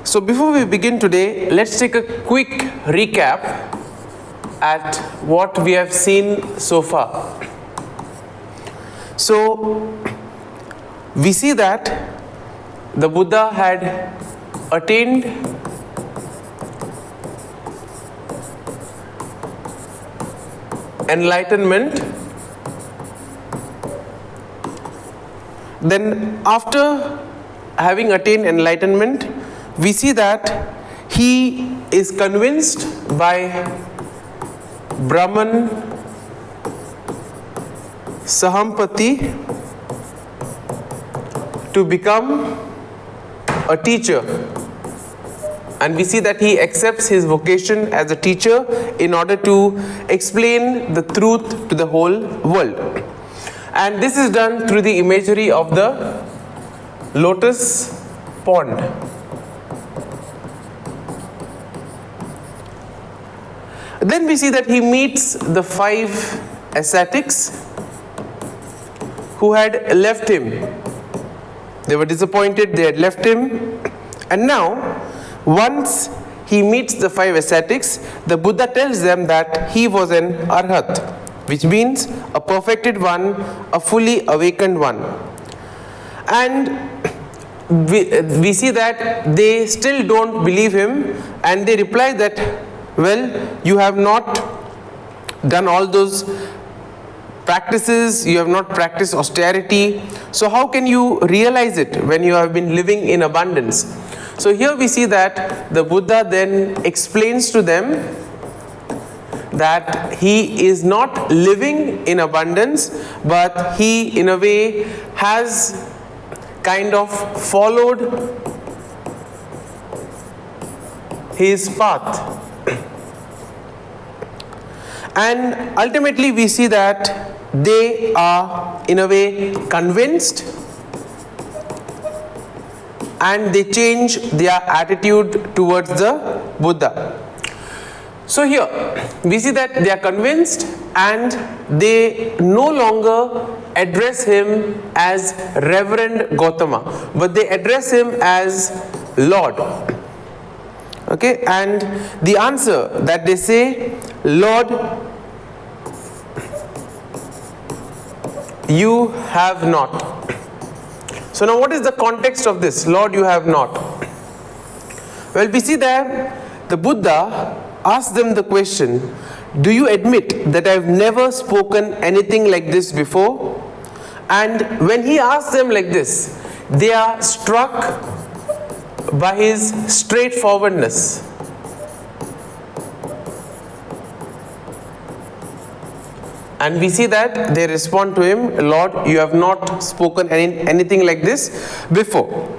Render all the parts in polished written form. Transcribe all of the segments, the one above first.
So before we begin today, let's take a quick recap at what we have seen so far. So we see that the Buddha had attained enlightenment. Then after having attained enlightenment, we see that he is convinced by Brahman Sahampati to become a teacher, and we see that he accepts his vocation as a teacher in order to explain the truth to the whole world. And this is done through the imagery of the lotus pond. Then we see that he meets the 5 ascetics who had left him. They were disappointed, they had left him. And now, once he meets the 5 ascetics, the Buddha tells them that he was an arhat, which means a perfected one, a fully awakened one. And we see that they still don't believe him, and they reply that, well, you have not done all those practices, you have not practiced austerity, so how can you realize it when you have been living in abundance? So here we see that the Buddha then explains to them that he is not living in abundance, but he in a way has kind of followed his path. And ultimately we see that they are in a way convinced, and they change their attitude towards the Buddha. So here we see that they are convinced and they no longer address him as Reverend Gautama, but they address him as Lord. Okay, and the answer that they say, Lord, you have not. So now what is the context of this? Lord, you have not. Well, we see that the Buddha asked them the question, do you admit that I have never spoken anything like this before? And when he asks them like this, they are struck by his straightforwardness. And we see that they respond to him, Lord, you have not spoken anything like this before.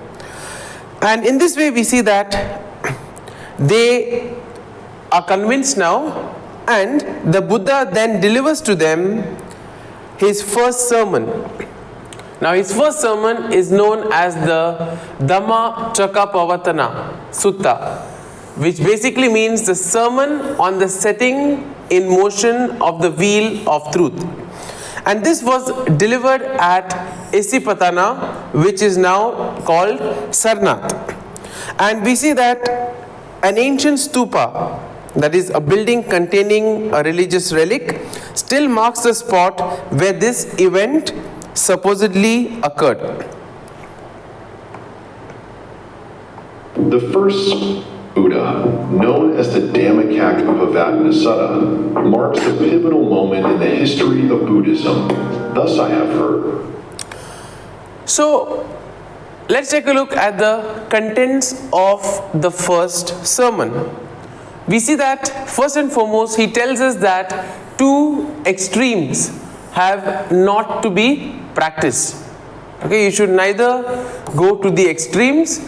And in this way we see that they are convinced now, and the Buddha then delivers to them his first sermon. Now his first sermon is known as the Dhammacakkappavattana Sutta, which basically means the sermon on the setting in motion of the wheel of truth. And this was delivered at Isipatana, which is now called Sarnath. And we see that an ancient stupa, that is a building containing a religious relic, still marks the spot where this event supposedly occurred. The first Buddha, known as the Dhammacakkappavattana Sutta, marks a pivotal moment in the history of Buddhism. Thus I have heard. So let's take a look at the contents of the first sermon. We see that first and foremost he tells us that 2 extremes have not to be practiced. Okay, you should neither go to the extremes,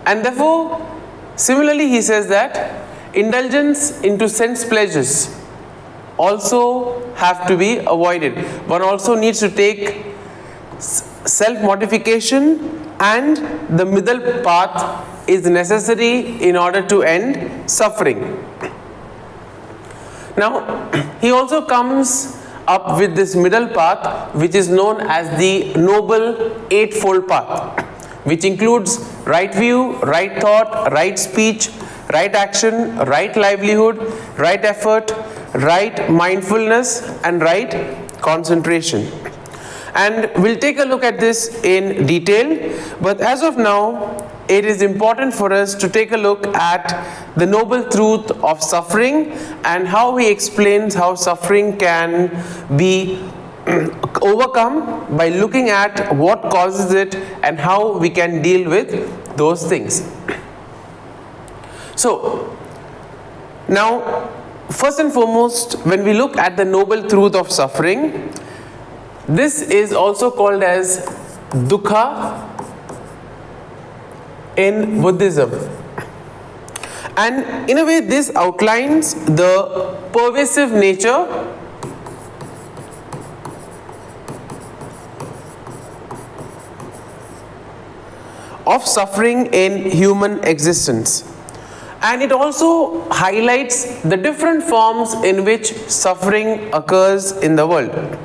and therefore similarly he says that indulgence into sense pleasures also have to be avoided. One also needs to take self-mortification, and the middle path is necessary in order to end suffering. Now he also comes up with this middle path, which is known as the Noble Eightfold Path, which includes right view, right thought, right speech, right action, right livelihood, right effort, right mindfulness, and right concentration. And we'll take a look at this in detail, but as of now, it is important for us to take a look at the noble truth of suffering and how he explains how suffering can be overcome by looking at what causes it and how we can deal with those things. So, now, first and foremost, when we look at the noble truth of suffering, this is also called as dukkha in Buddhism. And in a way, this outlines the pervasive nature of suffering in human existence. And it also highlights the different forms in which suffering occurs in the world.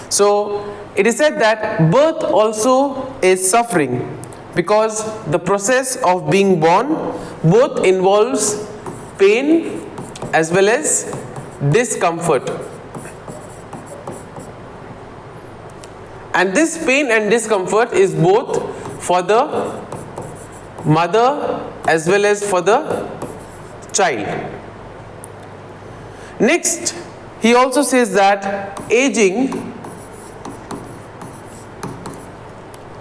So, it is said that birth also is suffering, because the process of being born both involves pain as well as discomfort. And this pain and discomfort is both for the mother as well as for the child. Next, he also says that aging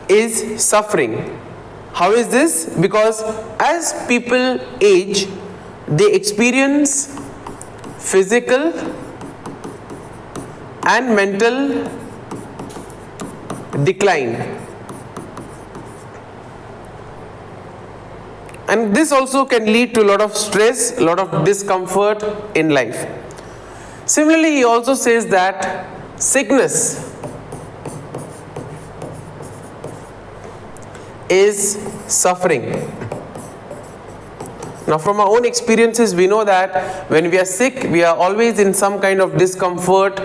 is suffering. How is this? Because as people age, they experience physical and mental decline. And this also can lead to a lot of stress, a lot of discomfort in life. Similarly, he also says that sickness is suffering. Now, from our own experiences, we know that when we are sick, we are always in some kind of discomfort,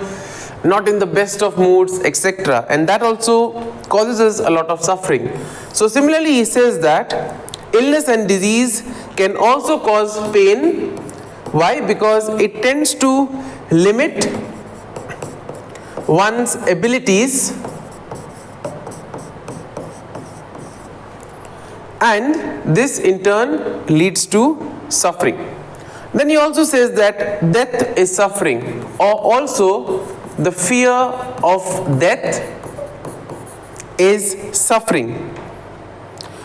not in the best of moods, etc. And that also causes us a lot of suffering. So similarly, he says that illness and disease can also cause pain. Why? Because it tends to limit one's abilities, and this in turn leads to suffering. Then he also says that death is suffering, or also the fear of death is suffering.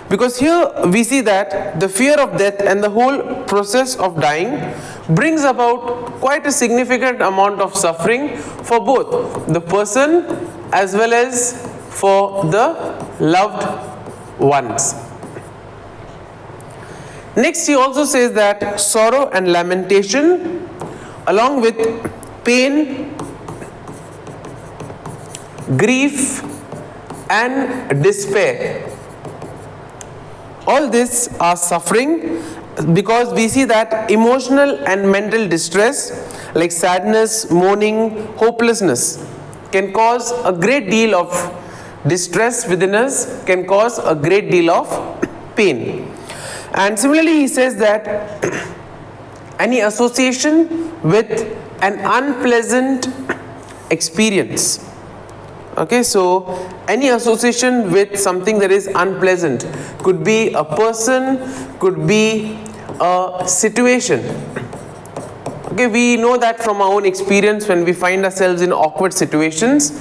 Because here we see that the fear of death and the whole process of dying brings about quite a significant amount of suffering for both the person as well as for the loved ones. Next, he also says that sorrow and lamentation, along with pain, grief, and despair, all this are suffering, because we see that emotional and mental distress like sadness, mourning, hopelessness can cause a great deal of distress within us, can cause a great deal of pain. And similarly, he says that any association with an unpleasant experience. Okay, so any association with something that is unpleasant could be a person, could be a situation. Okay, we know that from our own experience. When we find ourselves in awkward situations,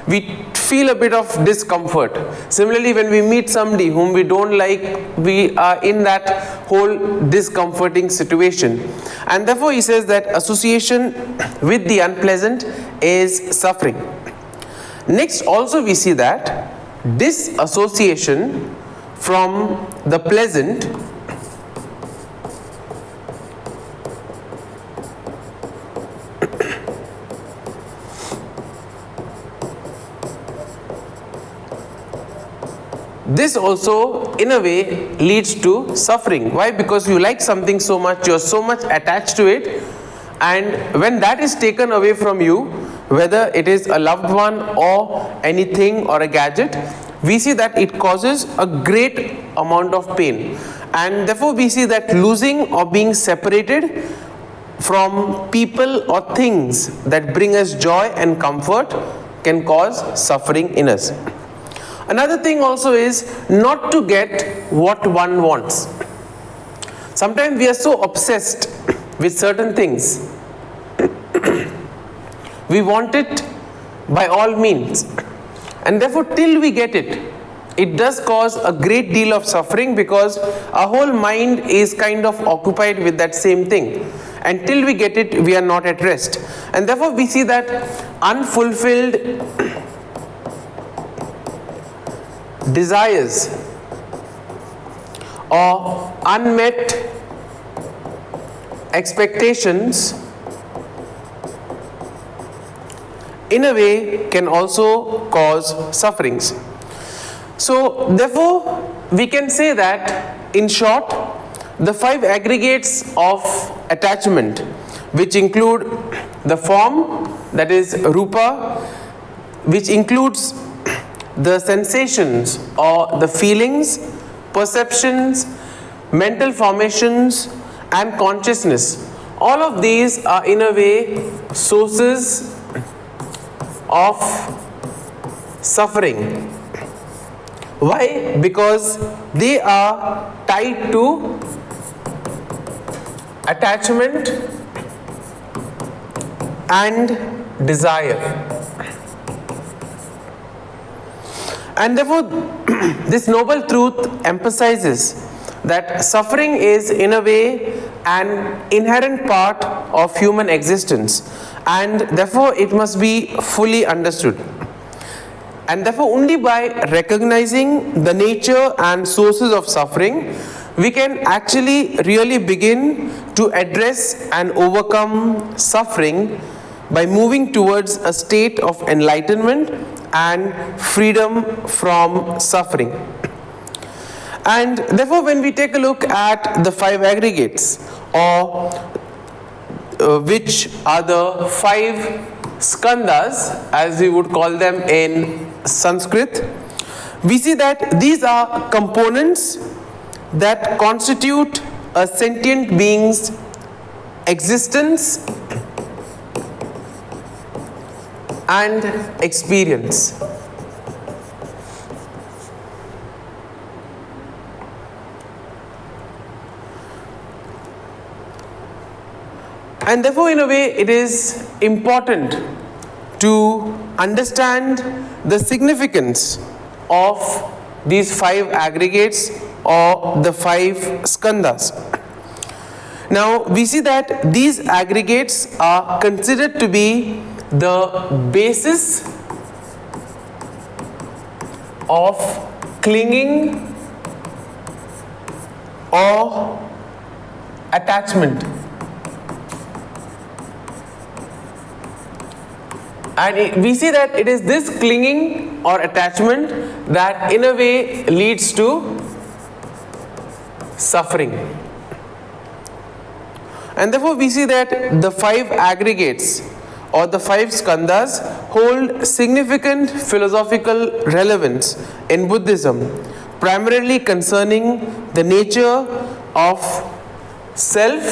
we feel a bit of discomfort. Similarly, when we meet somebody whom we don't like, we are in that whole discomforting situation. And therefore, he says that association with the unpleasant is suffering. Next, also we see that disassociation from the pleasant this also in a way leads to suffering. Why? Because you like something so much, you're so much attached to it, and when that is taken away from you, whether it is a loved one or anything or a gadget, we see that it causes a great amount of pain, and therefore we see that losing or being separated from people or things that bring us joy and comfort can cause suffering in us. Another thing also is not to get what one wants. Sometimes we are so obsessed with certain things. We want it by all means, and therefore till we get it, it does cause a great deal of suffering, because our whole mind is kind of occupied with that same thing. Until we get it, we are not at rest, and therefore we see that unfulfilled desires or unmet expectations in a way can also cause sufferings. So therefore we can say that, in short, the five aggregates of attachment, which include the form, that is rupa, which includes the sensations or the feelings, perceptions, mental formations and consciousness, all of these are in a way sources of suffering. Why? Because they are tied to attachment and desire. And therefore this noble truth emphasizes that suffering is in a way an inherent part of human existence, and therefore it must be fully understood. And therefore only by recognizing the nature and sources of suffering, we can actually really begin to address and overcome suffering by moving towards a state of enlightenment and freedom from suffering. And therefore when we take a look at the five aggregates, or which are the five skandhas, as we would call them in Sanskrit, we see that these are components that constitute a sentient being's existence and experience. And therefore in a way it is important to understand the significance of these five aggregates or the five skandhas. Now we see that these aggregates are considered to be the basis of clinging or attachment. And we see that it is this clinging or attachment that in a way leads to suffering. And therefore we see that the five aggregates or the five skandhas hold significant philosophical relevance in Buddhism, primarily concerning the nature of self,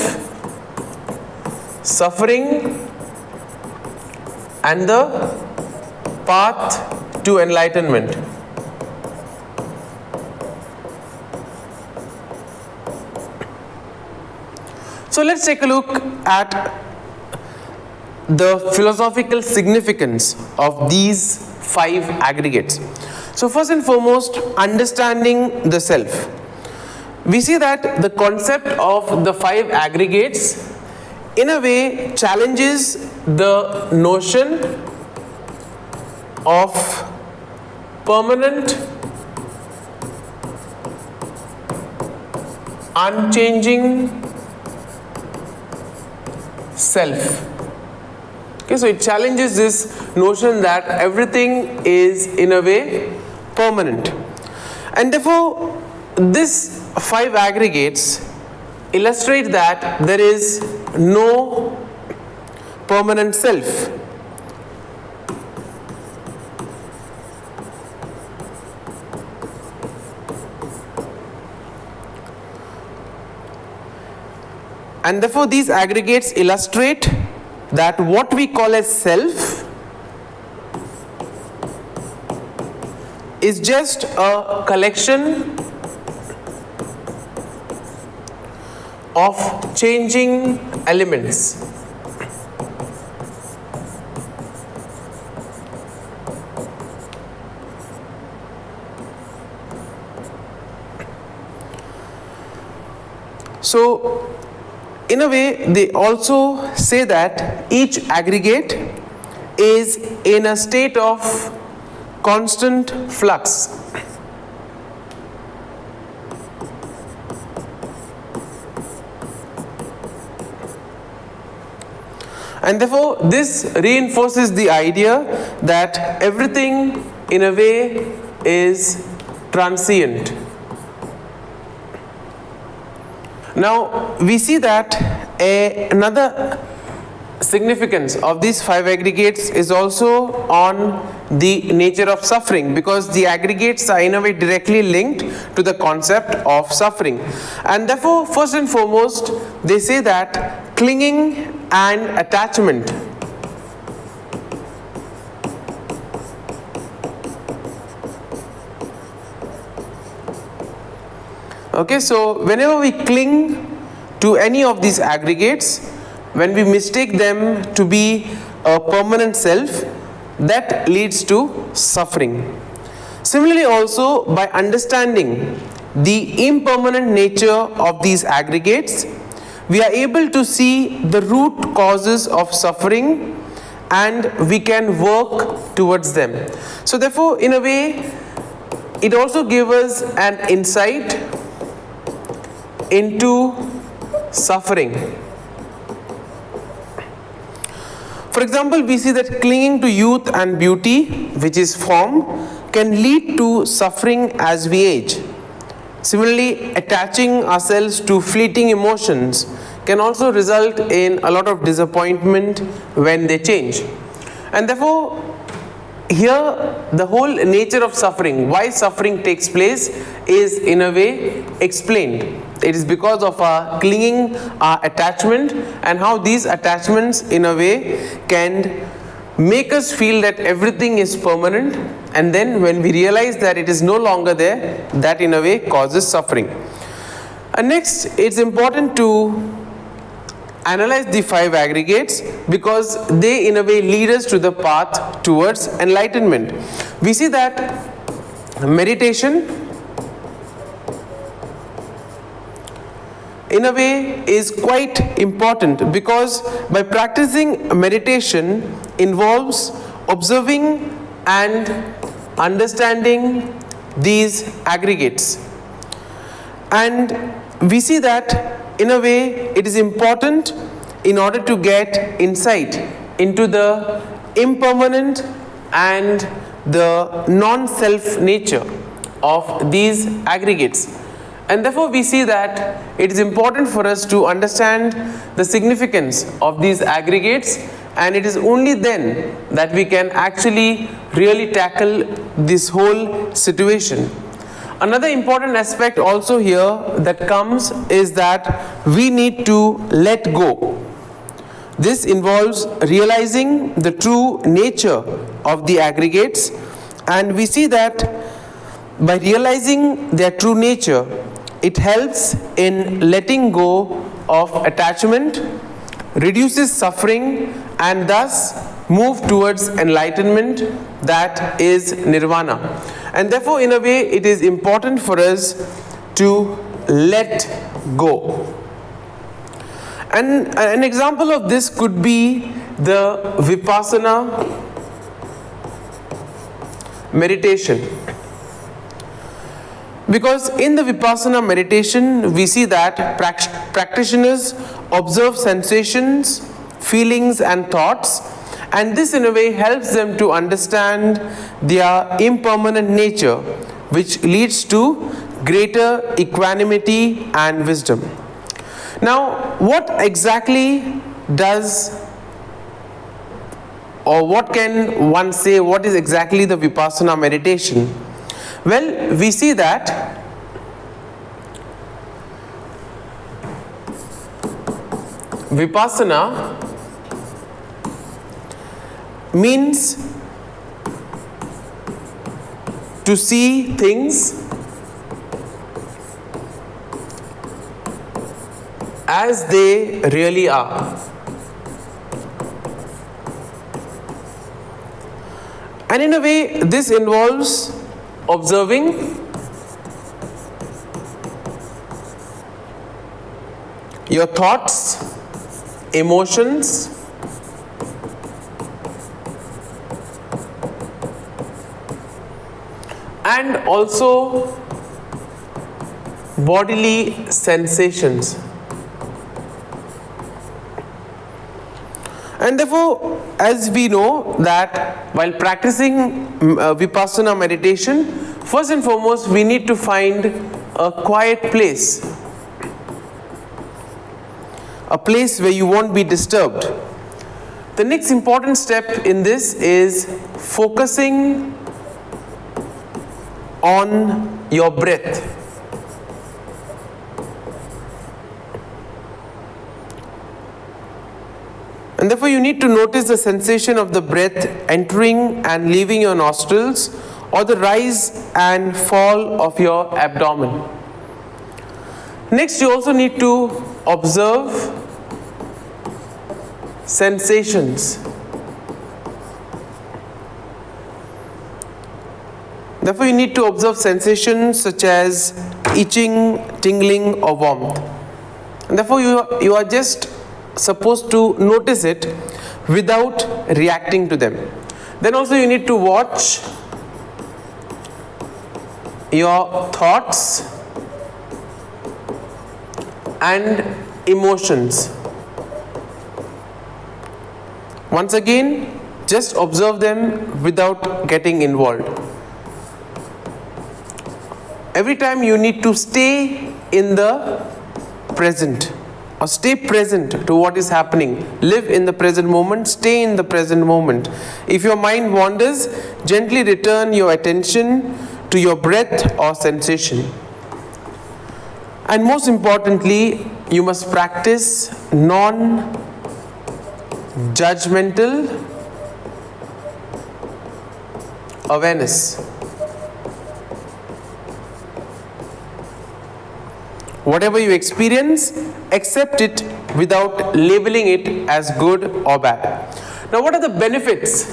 suffering, and the path to enlightenment. So let's take a look at the philosophical significance of these five aggregates. So first and foremost, understanding the self. We see that the concept of the five aggregates in a way challenges the notion of permanent, unchanging self. Okay, so it challenges this notion that everything is in a way permanent. And therefore this five aggregates illustrate that there is no permanent self. And therefore these aggregates illustrate that what we call as self is just a collection of changing elements. So in a way they also say that each aggregate is in a state of constant flux. And therefore this reinforces the idea that everything in a way is transient. Now we see that another significance of these five aggregates is also on the nature of suffering, because the aggregates are in a way directly linked to the concept of suffering. And therefore first and foremost they say that clinging and attachment okay, so whenever we cling to any of these aggregates, when we mistake them to be a permanent self, that leads to suffering. Similarly also, by understanding the impermanent nature of these aggregates, we are able to see the root causes of suffering and we can work towards them. So therefore in a way it also gives us an insight into suffering. For example, we see that clinging to youth and beauty, which is form, can lead to suffering as we age. Similarly, attaching ourselves to fleeting emotions can also result in a lot of disappointment when they change. And therefore, here the whole nature of suffering, why suffering takes place, is in a way explained. It is because of our clinging, our attachment, and how these attachments in a way can make us feel that everything is permanent, and then when we realize that it is no longer there, that in a way causes suffering. And next, it's important to analyze the five aggregates because they in a way lead us to the path towards enlightenment. We see that meditation in a way is quite important, because by practicing meditation involves observing and understanding these aggregates. And we see that in a way it is important in order to get insight into the impermanent and the non-self nature of these aggregates. And therefore we see that it is important for us to understand the significance of these aggregates, and it is only then that we can actually really tackle this whole situation. Another important aspect also here that comes is that we need to let go. This involves realizing the true nature of the aggregates, and we see that by realizing their true nature, it helps in letting go of attachment, reduces suffering, and thus move towards enlightenment, that is nirvana. And therefore in a way it is important for us to let go. And an example of this could be the vipassana meditation. Because in the vipassana meditation we see that practitioners observe sensations, feelings and thoughts, and this in a way helps them to understand their impermanent nature, which leads to greater equanimity and wisdom. Now what exactly does, or what can one say, what is exactly the vipassana meditation? Well, we see that Vipassana means to see things as they really are. And in a way, this involves observing your thoughts, emotions, and also bodily sensations. And therefore, as we know that while practicing Vipassana meditation, first and foremost we need to find a quiet place, a place where you won't be disturbed. The next important step in this is focusing on your breath. And therefore you need to notice the sensation of the breath entering and leaving your nostrils, or the rise and fall of your abdomen. Next, you also need to observe sensations. Therefore, you need to observe sensations such as itching, tingling, or warmth. And therefore, you are just supposed to notice it without reacting to them. Then also you need to watch your thoughts and emotions. Once again, just observe them without getting involved. Every time you need to stay in the present, or stay present to what is happening. Live in the present moment, stay in the present moment. If your mind wanders, gently return your attention to your breath or sensation. And most importantly, you must practice non-judgmental awareness. Whatever you experience, accept it without labeling it as good or bad. Now, what are the benefits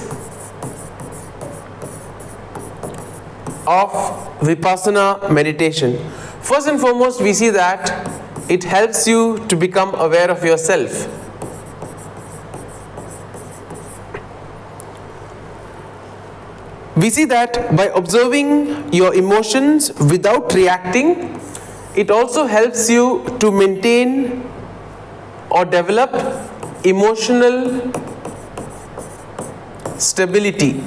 of Vipassana meditation? First and foremost, we see that it helps you to become aware of yourself. We see that by observing your emotions without reacting, it also helps you to maintain or develop emotional stability.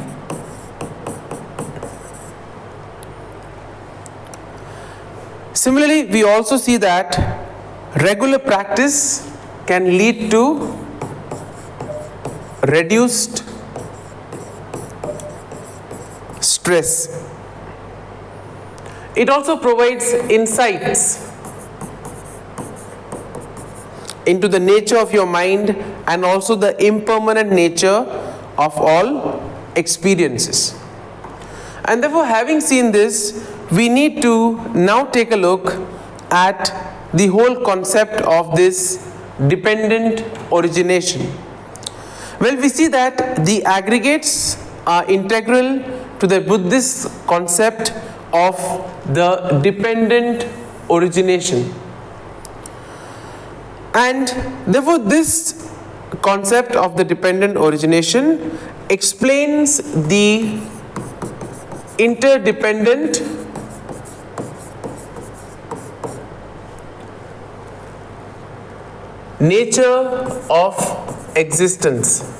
Similarly, we also see that regular practice can lead to reduced stress. It also provides insights into the nature of your mind and also the impermanent nature of all experiences. And therefore, having seen this, we need to now take a look at the whole concept of this dependent origination. Well, we see that the aggregates are integral to the Buddhist concept of the dependent origination. And therefore this concept of the dependent origination explains the interdependent nature of existence.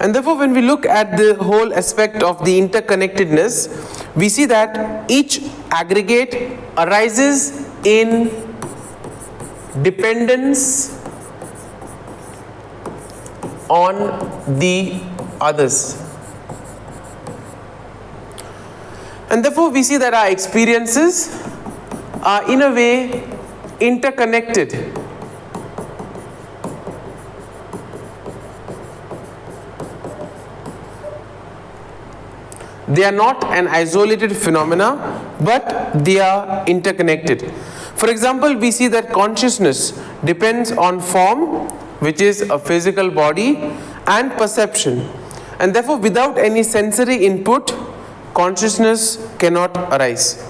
And therefore, when we look at the whole aspect of the interconnectedness, we see that each aggregate arises in dependence on the others. And therefore we see that our experiences are in a way interconnected. They are not an isolated phenomena, but they are interconnected. For example, we see that consciousness depends on form, which is a physical body, and perception. And therefore, without any sensory input, consciousness cannot arise.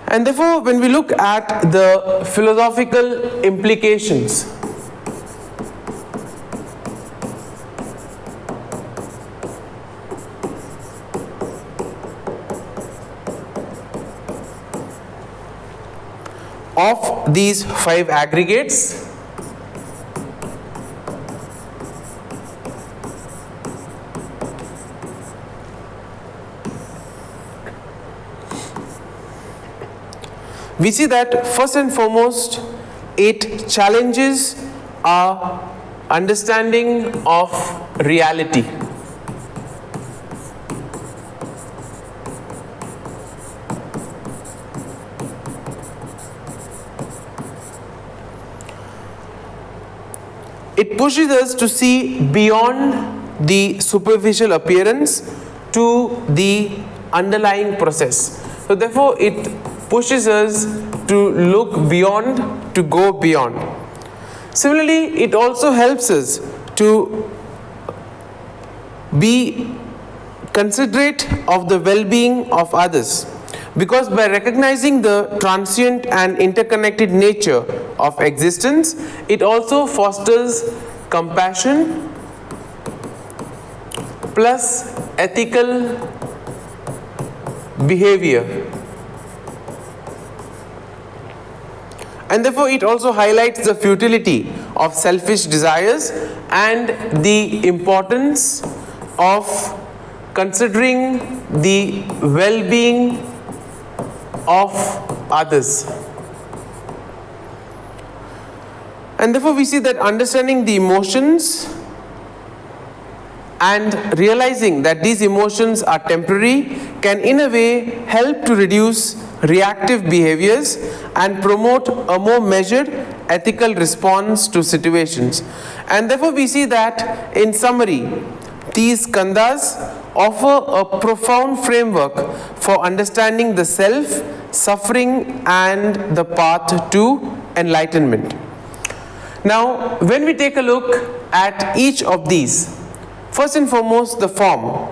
And therefore, when we look at the philosophical implications of these five aggregates, we see that first and foremost it challenges our understanding of reality. It pushes us to see beyond the superficial appearance to the underlying process. So therefore it pushes us to look beyond, to go beyond. Similarly, it also helps us to be considerate of the well-being of others, because by recognizing the transient and interconnected nature of existence, it also fosters compassion plus ethical behavior. And therefore it also highlights the futility of selfish desires and the importance of considering the well-being of others. And therefore we see that understanding the emotions and realizing that these emotions are temporary can in a way help to reduce reactive behaviors and promote a more measured ethical response to situations. And therefore we see that in summary, these skandhas offer a profound framework for understanding the self, suffering and the path to enlightenment. Now when we take a look at each of these, first and foremost the form.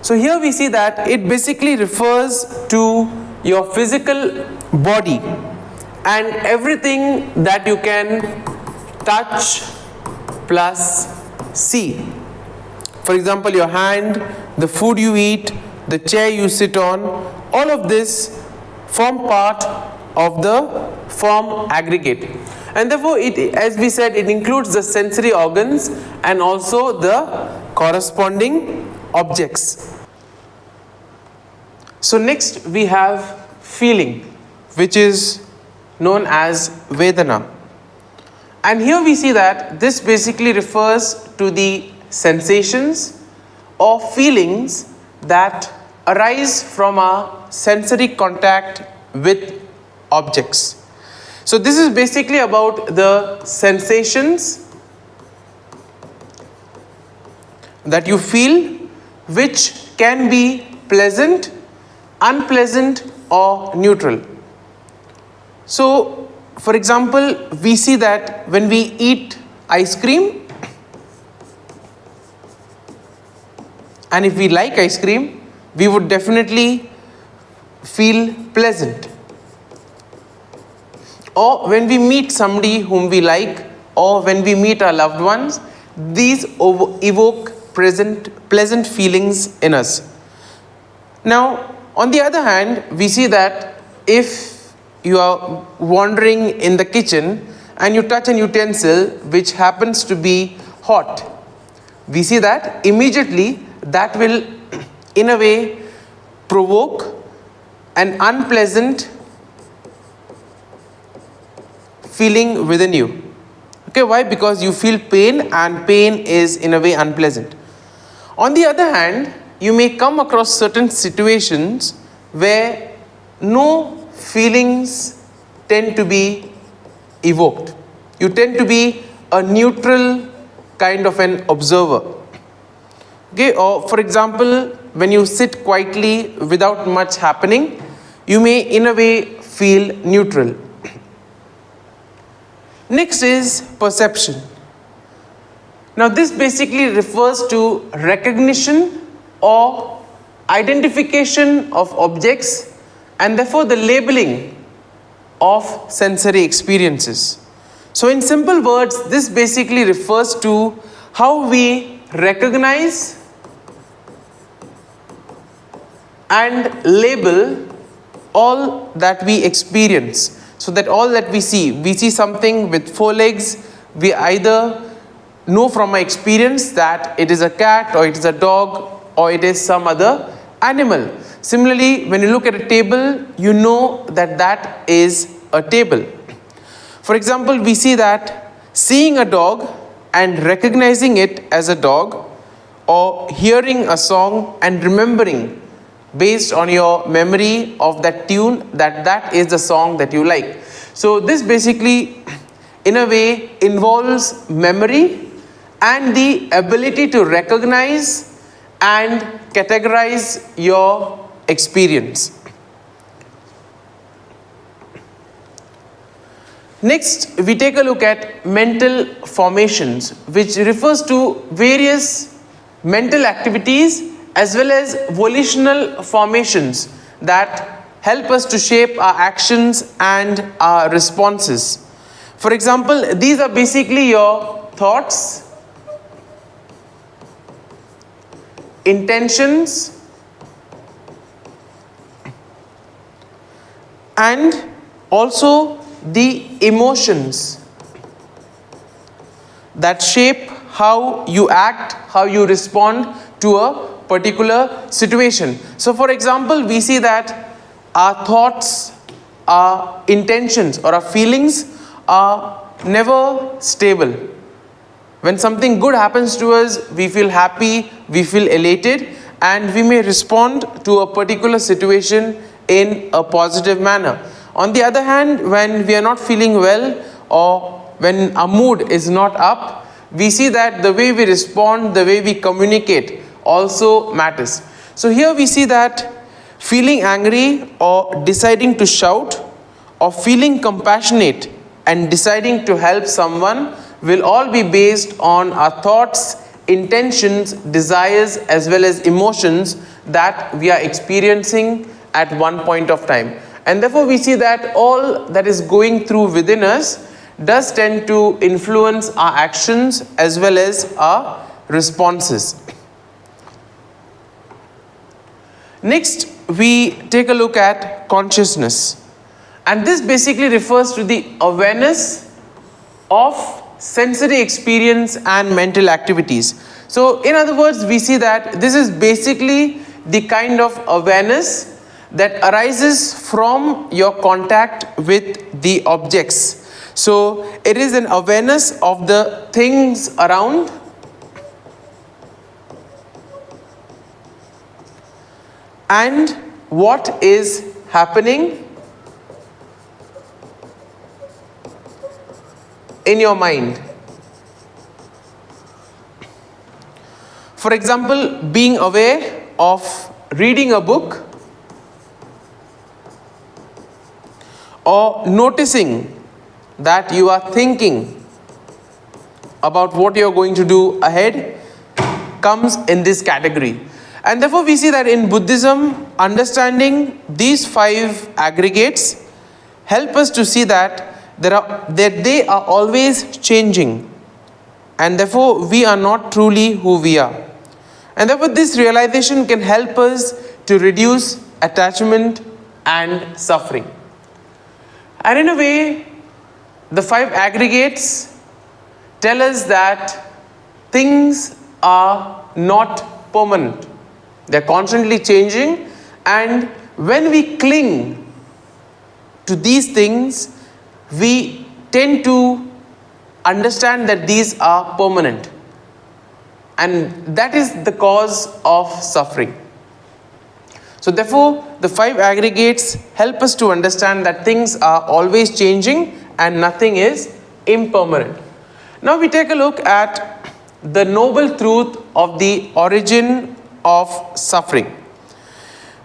So here we see that it basically refers to your physical body and everything that you can touch plus see. For example, your hand, the food you eat, the chair you sit on, all of this form part of the form aggregate. And therefore it, as we said, it includes the sensory organs and also the corresponding objects. So next we have feeling, which is known as Vedana. And here we see that this basically refers to the sensations or feelings that arise from our sensory contact with objects. So this is basically about the sensations that you feel, which can be pleasant, unpleasant or neutral. So for example, we see that when we eat ice cream, and if we like ice cream, we would definitely feel pleasant. Or when we meet somebody whom we like, or when we meet our loved ones, these evoke pleasant feelings in us. Now, on the other hand, we see that if you are wandering in the kitchen and you touch a utensil which happens to be hot, we see that immediately that will in a way provoke an unpleasant feeling within you. Okay, why? Because you feel pain, and pain is in a way unpleasant. On the other hand, you may come across certain situations where no feelings tend to be evoked. You tend to be a neutral kind of an observer. Okay, or for example, when you sit quietly without much happening, you may in a way feel neutral. Next is perception. Now this basically refers to recognition or identification of objects and therefore the labeling of sensory experiences. So in simple words, this basically refers to how we recognize and label all that we experience. So that all that we see something with 4 legs, we either know from my experience that it is a cat or it is a dog or it is some other animal. Similarly, when you look at a table, you know that that is a table. For example, we see that seeing a dog and recognizing it as a dog, or hearing a song and remembering based on your memory of that tune that is the song that you like. So this basically in a way involves memory and the ability to recognize and categorize your experience. Next, we take a look at mental formations, which refers to various mental activities as well as volitional formations that help us to shape our actions and our responses. For example, these are basically your thoughts, intentions, and also the emotions that shape how you act, how you respond to a particular situation. So for example, we see that our thoughts, our intentions or our feelings are never stable. When something good happens to us, we feel happy, we feel elated, and we may respond to a particular situation in a positive manner. On the other hand, when we are not feeling well or when our mood is not up, we see that the way we respond, the way we communicate also matters. So here we see that feeling angry or deciding to shout, or feeling compassionate and deciding to help someone will all be based on our thoughts, intentions, desires as well as emotions that we are experiencing at one point of time. And therefore we see that all that is going through within us does tend to influence our actions as well as our responses. Next, we take a look at consciousness. And this basically refers to the awareness of sensory experience and mental activities. So in other words, we see that this is basically the kind of awareness that arises from your contact with the objects. So it is an awareness of the things around and what is happening in your mind. For example, being aware of reading a book or noticing that you are thinking about what you are going to do ahead comes in this category. And therefore we see that in Buddhism, understanding these 5 aggregates help us to see that they are always changing, and therefore we are not truly who we are. And therefore this realization can help us to reduce attachment and suffering. And in a way, the 5 aggregates tell us that things are not permanent. They are constantly changing, and when we cling to these things, we tend to understand that these are permanent. and that is the cause of suffering. So therefore, the five aggregates help us to understand that things are always changing and nothing is impermanent. Now we take a look at the noble truth of the origin of suffering.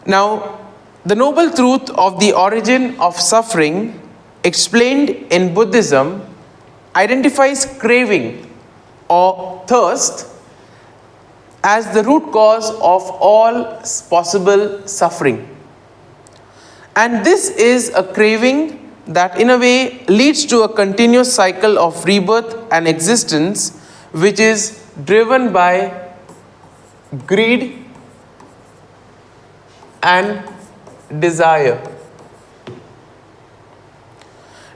Now, the noble truth of the origin of suffering explained in Buddhism identifies craving or thirst as the root cause of all possible suffering. And this is a craving that in a way leads to a continuous cycle of rebirth and existence, which is driven by greed and desire.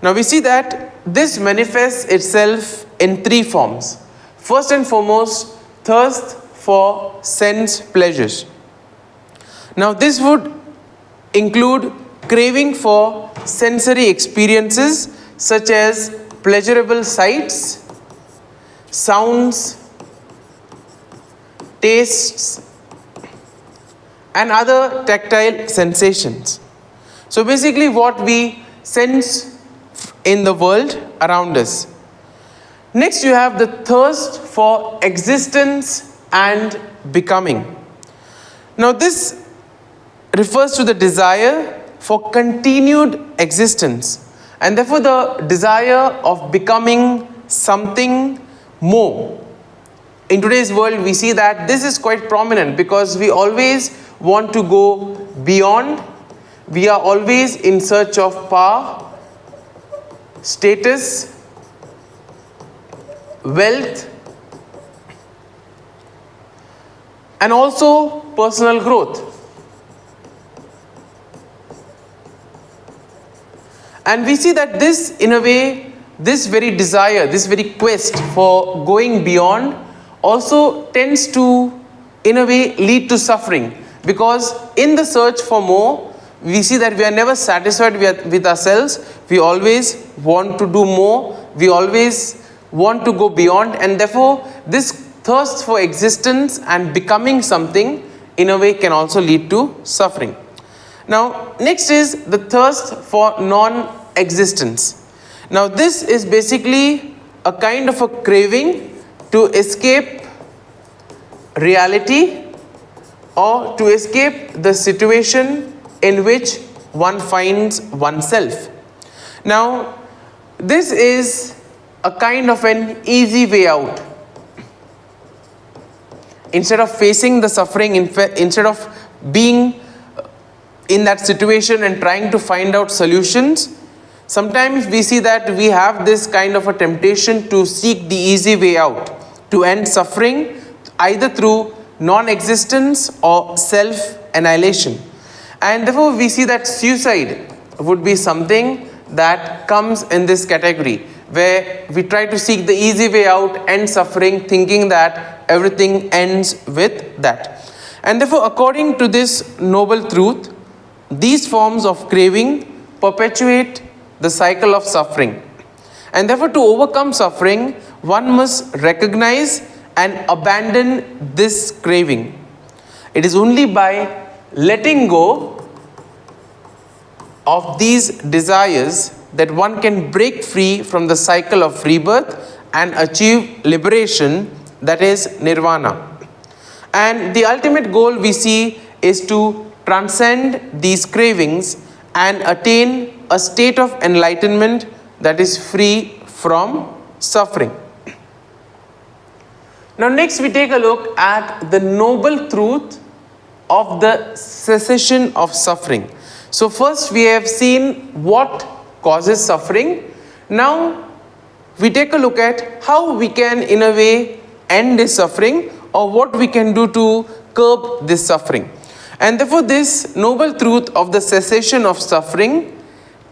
Now we see that this manifests itself in three forms. First and foremost, thirst for sense pleasures. Now this would include craving for sensory experiences such as pleasurable sights, sounds, tastes, and other tactile sensations. So basically what we sense in the world around us. Next you have the thirst for existence and becoming. Now this refers to the desire for continued existence, and therefore the desire of becoming something more. In today's world we see that this is quite prominent because we always want to go beyond. We are always in search of power, status, wealth, and also personal growth. And we see that this, in a way, this very desire, this very quest for going beyond also tends to, in a way, lead to suffering. Because in the search for more, we see that we are never satisfied with ourselves. We always want to do more. We always want to go beyond. And therefore, this thirst for existence and becoming something, in a way, can also lead to suffering. Now, next is the thirst for non-existence. Now, this is basically a kind of a craving to escape reality or to escape the situation in which one finds oneself. Now, this is a kind of an easy way out. Instead of facing the suffering, instead of being in that situation and trying to find out solutions, sometimes we see that we have this kind of a temptation to seek the easy way out, to end suffering either through non-existence or self-annihilation. And therefore we see that suicide would be something that comes in this category, where we try to seek the easy way out, end suffering, thinking that everything ends with that. And therefore, according to this noble truth, these forms of craving perpetuate the cycle of suffering. And therefore, to overcome suffering, one must recognize and abandon this craving. It is only by letting go of these desires that one can break free from the cycle of rebirth and achieve liberation, that is nirvana. And the ultimate goal we see is to transcend these cravings and attain a state of enlightenment that is free from suffering. Now next we take a look at the noble truth of the cessation of suffering. So first we have seen what causes suffering. Now we take a look at how we can in a way end this suffering, or what we can do to curb this suffering. And therefore this noble truth of the cessation of suffering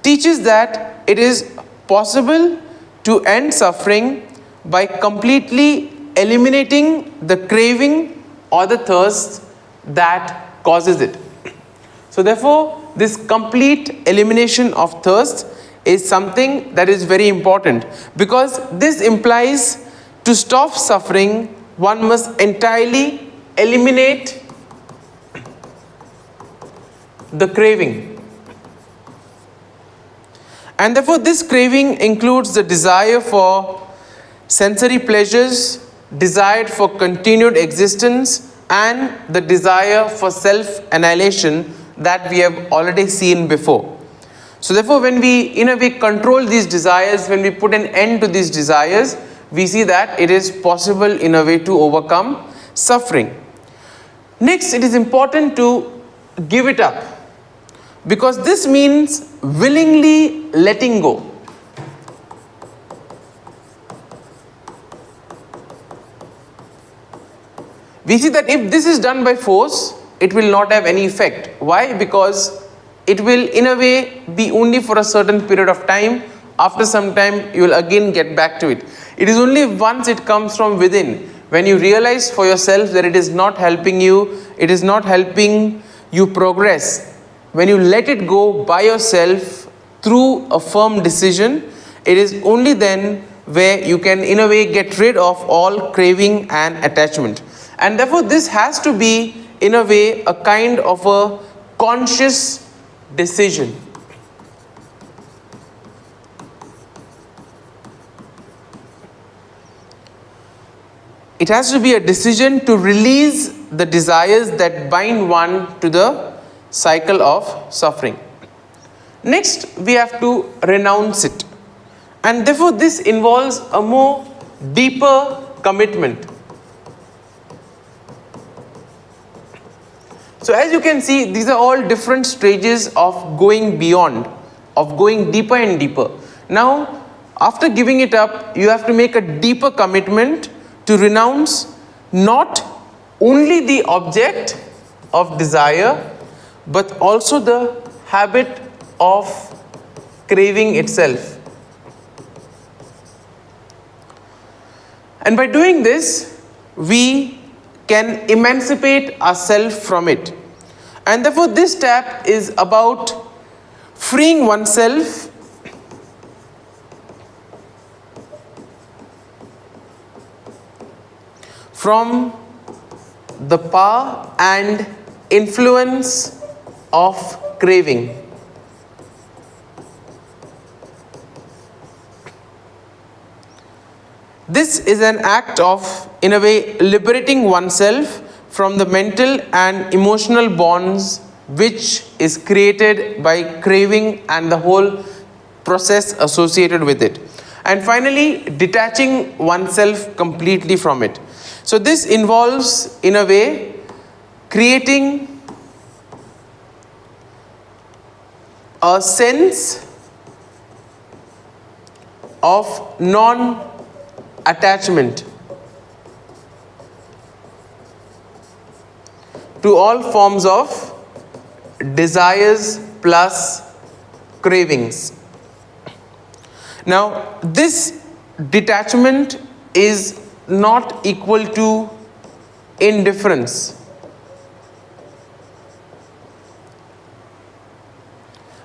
teaches that it is possible to end suffering by completely eliminating the craving or the thirst that causes it. So therefore, this complete elimination of thirst is something that is very important, because this implies to stop suffering one must entirely eliminate the craving. And therefore this craving includes the desire for sensory pleasures, desire for continued existence, and the desire for self-annihilation that we have already seen before. So therefore when we in a way control these desires, when we put an end to these desires, we see that it is possible in a way to overcome suffering. Next, it is important to give it up, because this means willingly letting go. We see that if this is done by force, it will not have any effect. Why? Because it will in a way be only for a certain period of time. After some time, you will again get back to it. It is only once it comes from within, when you realize for yourself that it is not helping you, it is not helping you progress. When you let it go by yourself through a firm decision, it is only then where you can in a way get rid of all craving and attachment. And therefore this has to be in a way a kind of a conscious decision. It has to be a decision to release the desires that bind one to the cycle of suffering. Next, we have to renounce it. And therefore this involves a more deeper commitment. So as you can see, these are all different stages of going beyond, of going deeper and deeper. Now, after giving it up, you have to make a deeper commitment to renounce not only the object of desire, but also the habit of craving itself. And by doing this, we can emancipate ourselves from it. And therefore this step is about freeing oneself from the power and influence of craving. This is an act of, in a way, liberating oneself from the mental and emotional bonds which is created by craving and the whole process associated with it. And finally, detaching oneself completely from it. So this involves, in a way, creating a sense of non-attachment to all forms of desires plus cravings. Now, this detachment is not equal to indifference,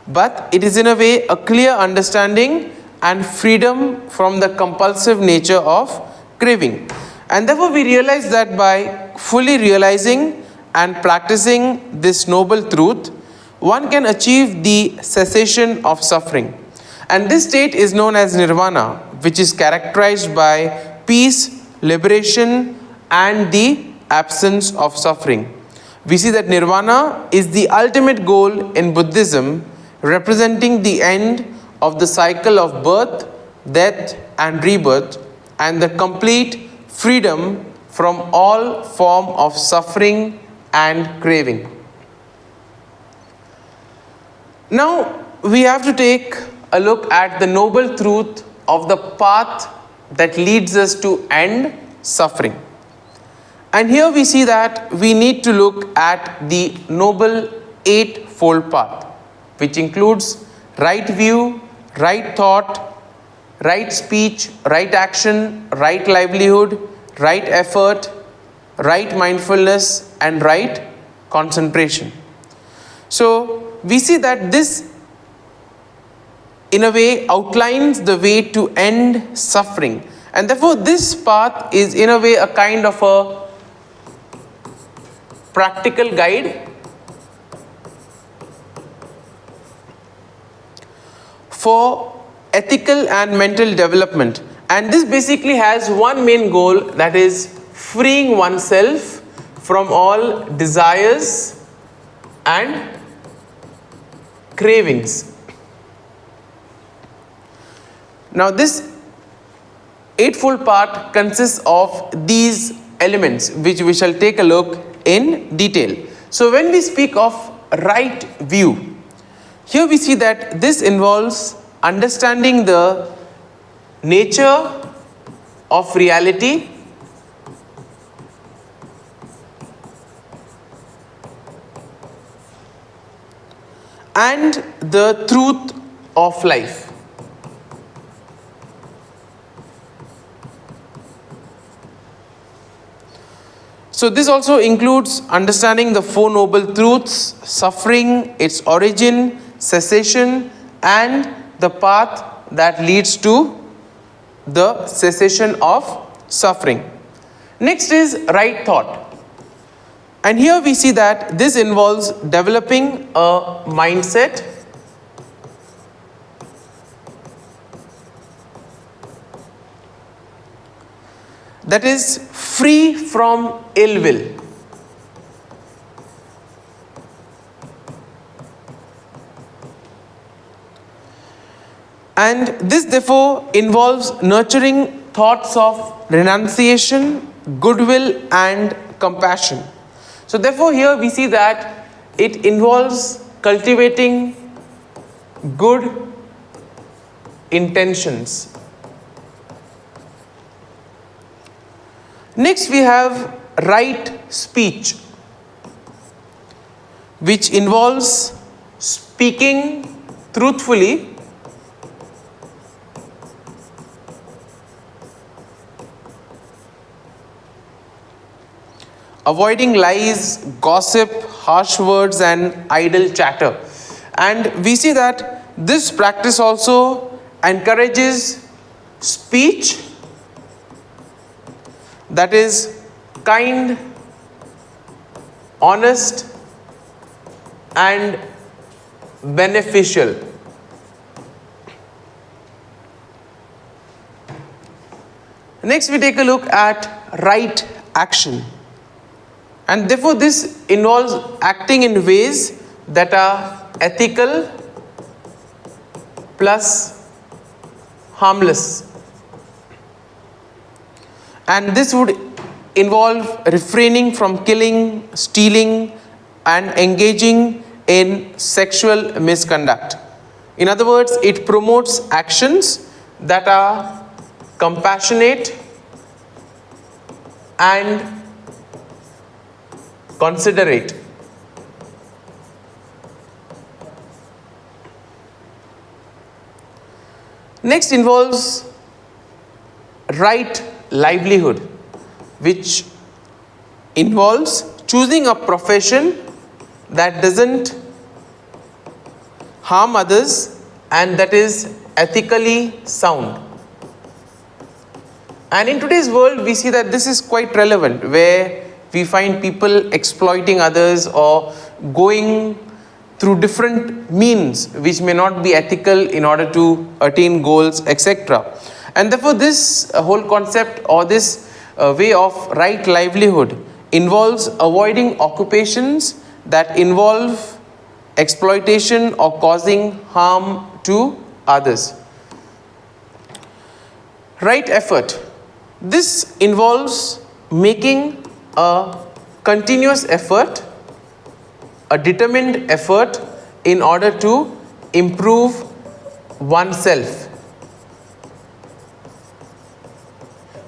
but it is in a way a clear understanding and freedom from the compulsive nature of craving. And therefore we realize that by fully realizing and practicing this noble truth, one can achieve the cessation of suffering. And this state is known as nirvana, which is characterized by peace, liberation, and the absence of suffering. We see that nirvana is the ultimate goal in Buddhism, representing the end of the cycle of birth, death, and rebirth, and the complete freedom from all form of suffering and craving. Now we have to take a look at the noble truth of the path that leads us to end suffering. And here we see that we need to look at the Noble Eightfold Path, which includes right view, right thought, right speech, right action, right livelihood, right effort, right mindfulness, and right concentration. So we see that this in a way outlines the way to end suffering. And therefore this path is in a way a kind of a practical guide for ethical and mental development. And this basically has one main goal, that is freeing oneself from all desires and cravings. Now this Eightfold Path consists of these elements, which we shall take a look in detail. So when we speak of right view, here we see that this involves understanding the nature of reality and the truth of life. So this also includes understanding the Four Noble Truths, suffering, its origin, cessation, and the path that leads to the cessation of suffering. Next is right thought. And here we see that this involves developing a mindset that is free from ill will. And this therefore involves nurturing thoughts of renunciation, goodwill, and compassion. So therefore here we see that it involves cultivating good intentions. Next we have right speech, which involves speaking truthfully avoiding lies, gossip, harsh words, and idle chatter. And we see that this practice also encourages speech that is kind, honest, and beneficial. Next we take a look at right action. And therefore this involves acting in ways that are ethical plus harmless. And this would involve refraining from killing, stealing, and engaging in sexual misconduct. In other words, it promotes actions that are compassionate and considerate. Next involves right livelihood, which involves choosing a profession that doesn't harm others and that is ethically sound. And in today's world we see that this is quite relevant, where we find people exploiting others or going through different means which may not be ethical in order to attain goals, etc. And therefore this whole concept or this way of right livelihood involves avoiding occupations that involve exploitation or causing harm to others. Right effort. This involves making a continuous effort, a determined effort in order to improve oneself.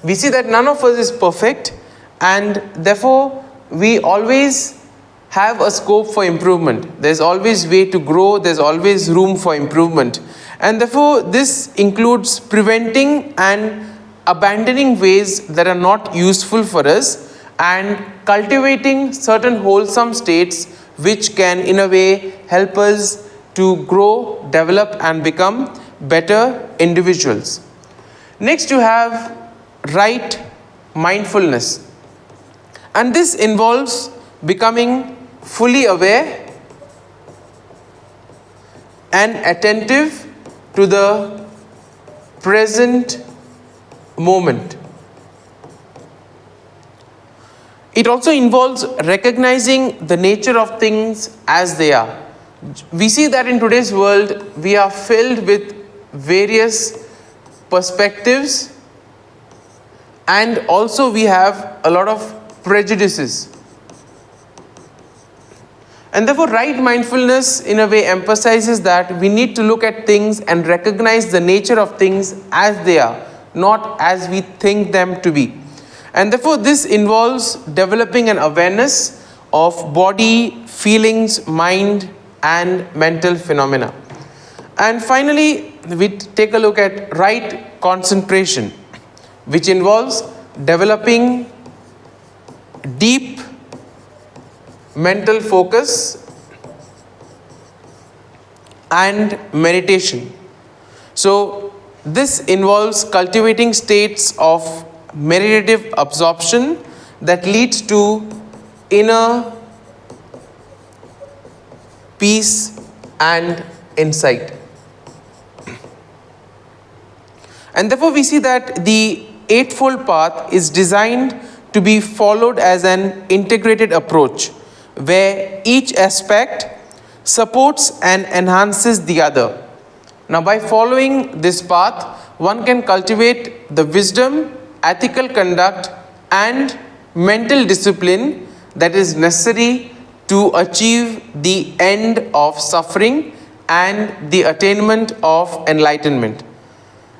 We see that none of us is perfect, and therefore we always have a scope for improvement. There's always way to grow, there's always room for improvement. And therefore this includes preventing and abandoning ways that are not useful for us and cultivating certain wholesome states which can in a way help us to grow, develop and become better individuals. Next you have right mindfulness. And this involves becoming fully aware and attentive to the present moment. It also involves recognizing the nature of things as they are. We see that in today's world, we are filled with various perspectives, and also we have a lot of prejudices. And therefore, right mindfulness in a way emphasizes that we need to look at things and recognize the nature of things as they are, not as we think them to be. And therefore, this involves developing an awareness of body, feelings, mind, and mental phenomena. And finally, we take a look at right concentration, which involves developing deep mental focus and meditation. So this involves cultivating states of meditative absorption that leads to inner peace and insight. And therefore we see that the Eightfold Path is designed to be followed as an integrated approach, where each aspect supports and enhances the other. Now, by following this path, one can cultivate the wisdom, ethical conduct, and mental discipline that is necessary to achieve the end of suffering and the attainment of enlightenment.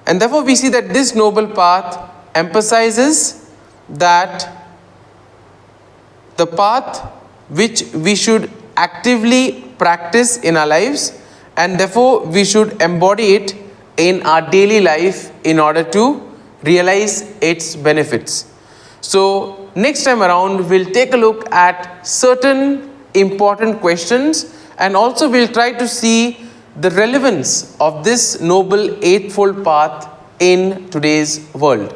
And therefore, we see that this noble path emphasizes that the path which we should actively practice in our lives, and therefore we should embody it in our daily life in order to realize its benefits. So next time around, we'll take a look at certain important questions, and also we'll try to see the relevance of this Noble Eightfold Path in today's world.